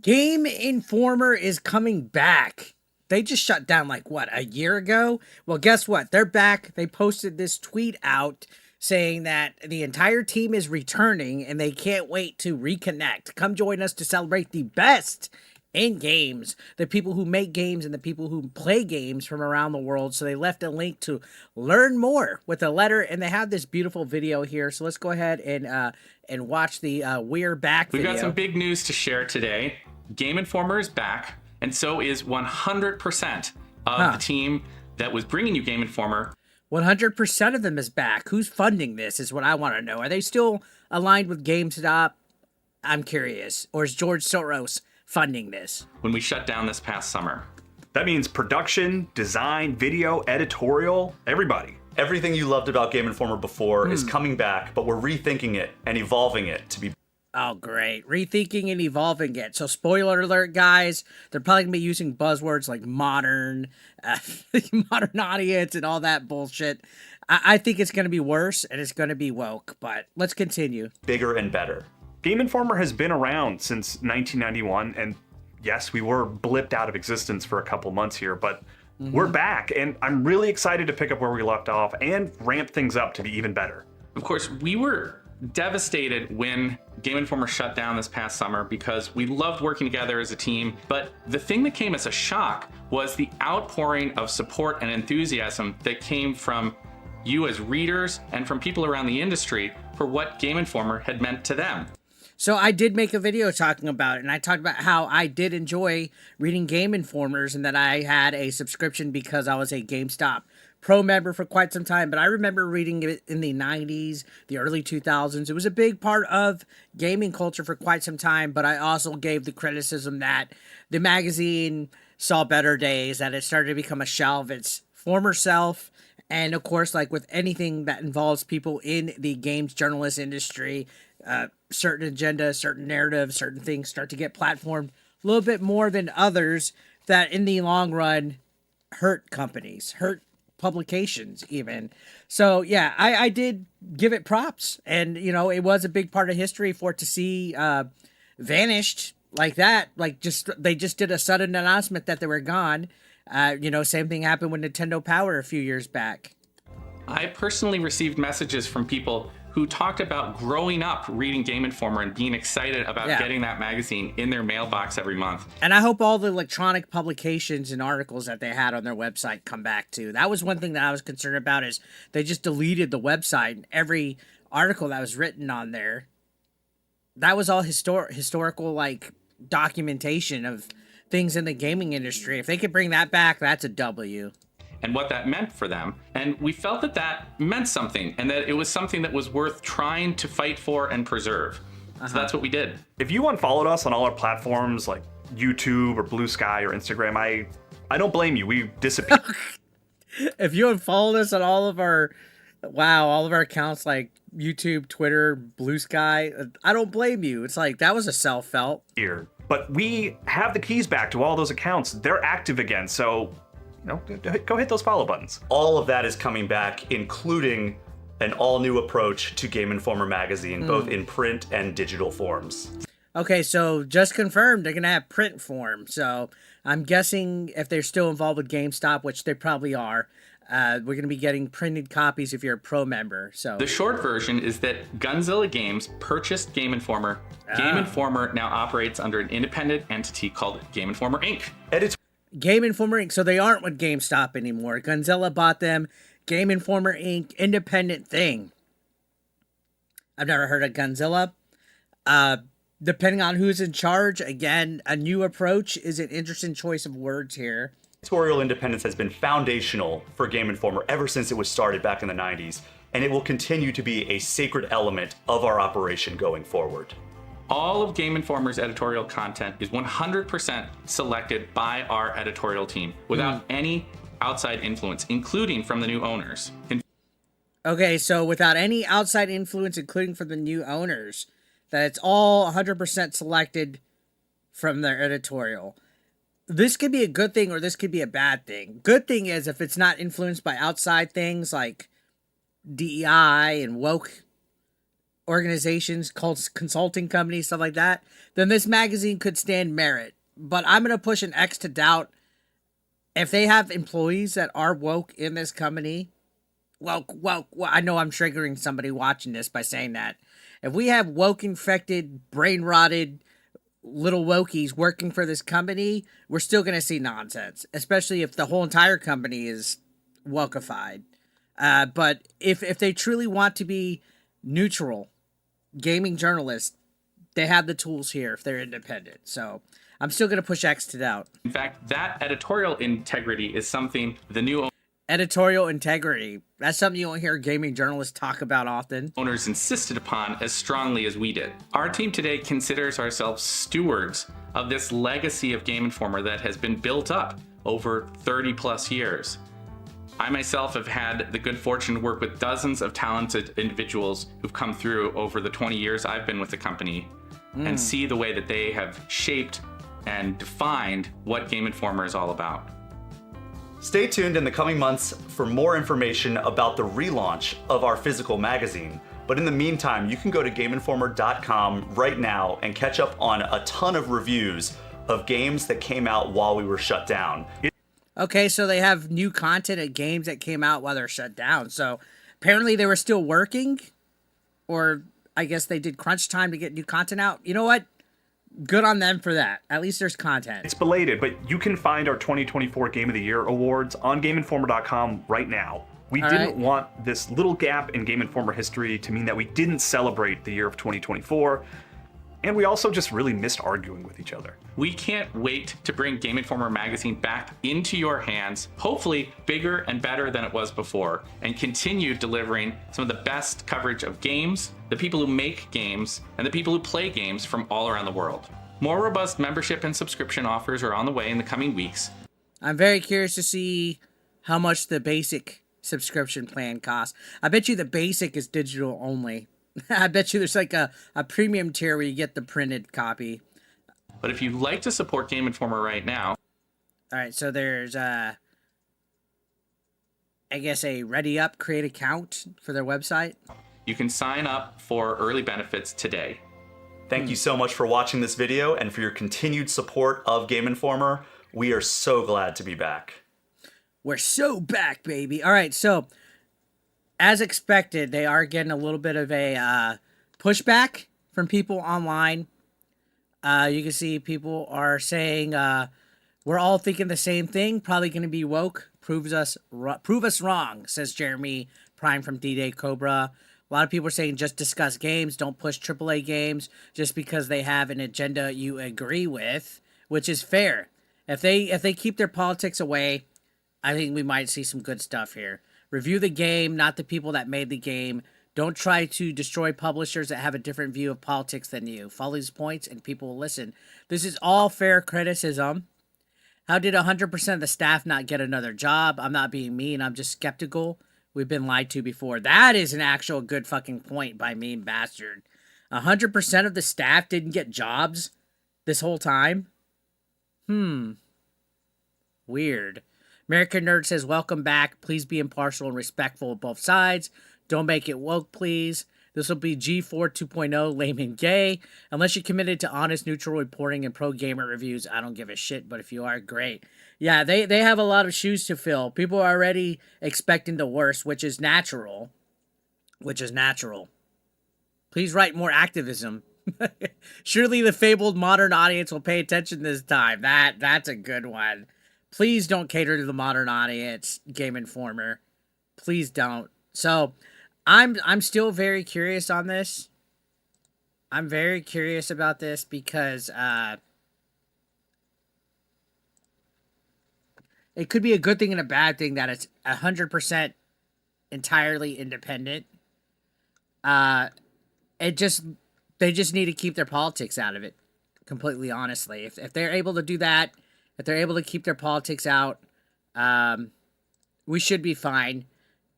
Game Informer is coming back. They just shut down like what, a year ago? Well, guess what? They're back. They posted this tweet out saying that the entire team is returning and they can't wait to reconnect. Come join us to celebrate the best in games, the people who make games and the people who play games from around the world. So they left a link to learn more with a letter, and they have this beautiful video here. So let's go ahead and watch the We're Back video. We've got some big news to share today. Game Informer is back, and so is 100% of the team that was bringing you Game Informer. 100% of them is back. Who's funding this is what I want to know. Are they still aligned with GameStop? I'm curious. Or is George Soros funding this? When we shut down this past summer. That means production, design, video, editorial, everybody. Everything you loved about Game Informer before is coming back, but we're rethinking it and evolving it to be... Oh, great. Rethinking and evolving it. So spoiler alert, guys, they're probably going to be using buzzwords like modern, modern audience and all that bullshit. I think it's going to be worse and it's going to be woke, but let's continue. Bigger and better. Game Informer has been around since 1991, and yes, we were blipped out of existence for a couple months here, but we're back, and I'm really excited to pick up where we left off and ramp things up to be even better. Of course, we were devastated when Game Informer shut down this past summer because we loved working together as a team, but the thing that came as a shock was the outpouring of support and enthusiasm that came from you as readers and from people around the industry for what Game Informer had meant to them. So I did make a video talking about it, and I talked about how I did enjoy reading Game Informers and that I had a subscription because I was a GameStop Pro member for quite some time. But I remember reading it in the 90s, the early 2000s. It was a big part of gaming culture for quite some time, but I also gave the criticism that the magazine saw better days, that it started to become a shell of its former self. And of course, like with anything that involves people in the games journalist industry, certain agenda, certain narrative, certain things start to get platformed a little bit more than others that in the long run hurt companies, hurt publications even. So yeah, I did give it props, and you know, it was a big part of history for it to see vanished like that. Like they just did a sudden announcement that they were gone. You know, same thing happened with Nintendo Power a few years back. I personally received messages from people who talked about growing up reading Game Informer and being excited about getting that magazine in their mailbox every month. And I hope all the electronic publications and articles that they had on their website come back too. That was one thing that I was concerned about, is they just deleted the website, and every article that was written on there, that was all historical like documentation of things in the gaming industry. If they could bring that back, that's a W. And what that meant for them. And we felt that that meant something, and that it was something that was worth trying to fight for and preserve. So that's what we did. If you unfollowed us on all our platforms like YouTube or Blue Sky or Instagram, I don't blame you. We disappeared. If you unfollowed us on all of our accounts like YouTube, Twitter, Blue Sky, I don't blame you. It's like, that was a self-felt. But we have the keys back to all those accounts. They're active again, so go hit those follow buttons. All of that is coming back, including an all-new approach to Game Informer magazine, both in print and digital forms. Okay, so just confirmed they're going to have print form. So I'm guessing if they're still involved with GameStop, which they probably are, we're going to be getting printed copies if you're a pro member. So the short version is that Gunzilla Games purchased Game Informer. Game Informer now operates under an independent entity called Game Informer Inc. Game Informer Inc. So they aren't with GameStop anymore. Gunzilla bought them. Game Informer Inc. Independent thing. I've never heard of Gunzilla. Depending on who's in charge, again, a new approach is an interesting choice of words here. Editorial independence has been foundational for Game Informer ever since it was started back in the 90s, and it will continue to be a sacred element of our operation going forward. All of Game Informer's editorial content is 100% selected by our editorial team without any outside influence, including from the new owners. Okay, so without any outside influence, including from the new owners, that it's all 100% selected from their editorial. This could be a good thing or this could be a bad thing. Good thing is if it's not influenced by outside things like DEI and woke organizations, consulting companies, stuff like that, then this magazine could stand merit. But I'm going to push an X to doubt if they have employees that are woke in this company. Well, I know I'm triggering somebody watching this by saying that. If we have woke infected, brain rotted little wokies working for this company, we're still going to see nonsense, especially if the whole entire company is wokeified. But if they truly want to be neutral gaming journalists, they have the tools here if they're independent. So I'm still going to push X to doubt. In fact, that editorial integrity is something the new Editorial integrity. That's something you don't hear gaming journalists talk about often. owners insisted upon as strongly as we did. Our team today considers ourselves stewards of this legacy of Game Informer that has been built up over 30 plus years. I myself have had the good fortune to work with dozens of talented individuals who've come through over the 20 years I've been with the company and see the way that they have shaped and defined what Game Informer is all about. Stay tuned in the coming months for more information about the relaunch of our physical magazine. But in the meantime, you can go to GameInformer.com right now and catch up on a ton of reviews of games that came out while we were shut down. Okay, so they have new content at games that came out while they're shut down. So apparently they were still working, or I guess they did crunch time to get new content out. You know what? Good on them for that. At least there's content. It's belated, but you can find our 2024 Game of the Year awards on GameInformer.com right now. We didn't want this little gap in Game Informer history to mean that we didn't celebrate the year of 2024, and we also just really missed arguing with each other. We can't wait to bring Game Informer magazine back into your hands, hopefully bigger and better than it was before, and continue delivering some of the best coverage of games, the people who make games, and the people who play games from all around the world. More robust membership and subscription offers are on the way in the coming weeks. I'm very curious to see how much the basic subscription plan costs. I bet you the basic is digital only. I bet you there's like a premium tier where you get the printed copy. But if you'd like to support Game Informer right now, all right, so there's I guess a ready up create account for their website. you can sign up for early benefits today. Thank you so much for watching this video and for your continued support of Game Informer. We are so glad to be back. We're so back, baby. All right, so as expected, they are getting a little bit of a pushback from people online. You can see people are saying, we're all thinking the same thing, probably going to be woke. Prove us wrong, says Jeremy Prime from D-Day Cobra. A lot of people are saying just discuss games, don't push AAA games just because they have an agenda you agree with, which is fair. If they keep their politics away, I think we might see some good stuff here. Review the game, not the people that made the game. Don't try to destroy publishers that have a different view of politics than you. Follow these points and people will listen. This is all fair criticism. How did 100% of the staff not get another job? I'm not being mean. I'm just skeptical. We've been lied to before. That is an actual good fucking point by Mean Bastard. 100% of the staff didn't get jobs this whole time? Weird. American Nerd says, welcome back. Please be impartial and respectful of both sides. Don't make it woke, please. This will be G4 2.0, lame and gay. Unless you're committed to honest, neutral reporting and pro-gamer reviews, I don't give a shit, but if you are, great. Yeah, they have a lot of shoes to fill. People are already expecting the worst, which is natural. Please write more activism. Surely the fabled modern audience will pay attention this time. That's a good one. Please don't cater to the modern audience, Game Informer. Please don't. So, I'm still very curious on this. I'm very curious about this because it could be a good thing and a bad thing that it's 100% entirely independent. They just need to keep their politics out of it. Completely honestly, if they're able to do that, if they're able to keep their politics out, we should be fine.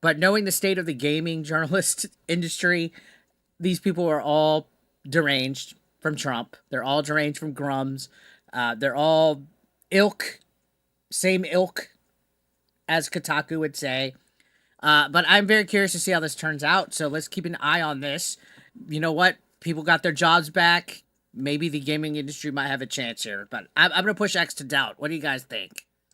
But knowing the state of the gaming journalist industry, these people are all deranged from Trump. They're all deranged from Grums. They're all same ilk, as Kotaku would say. But I'm very curious to see how this turns out. So let's keep an eye on this. you know what? People got their jobs back. Maybe the gaming industry might have a chance here, but I'm going to push X to doubt. What do you guys think?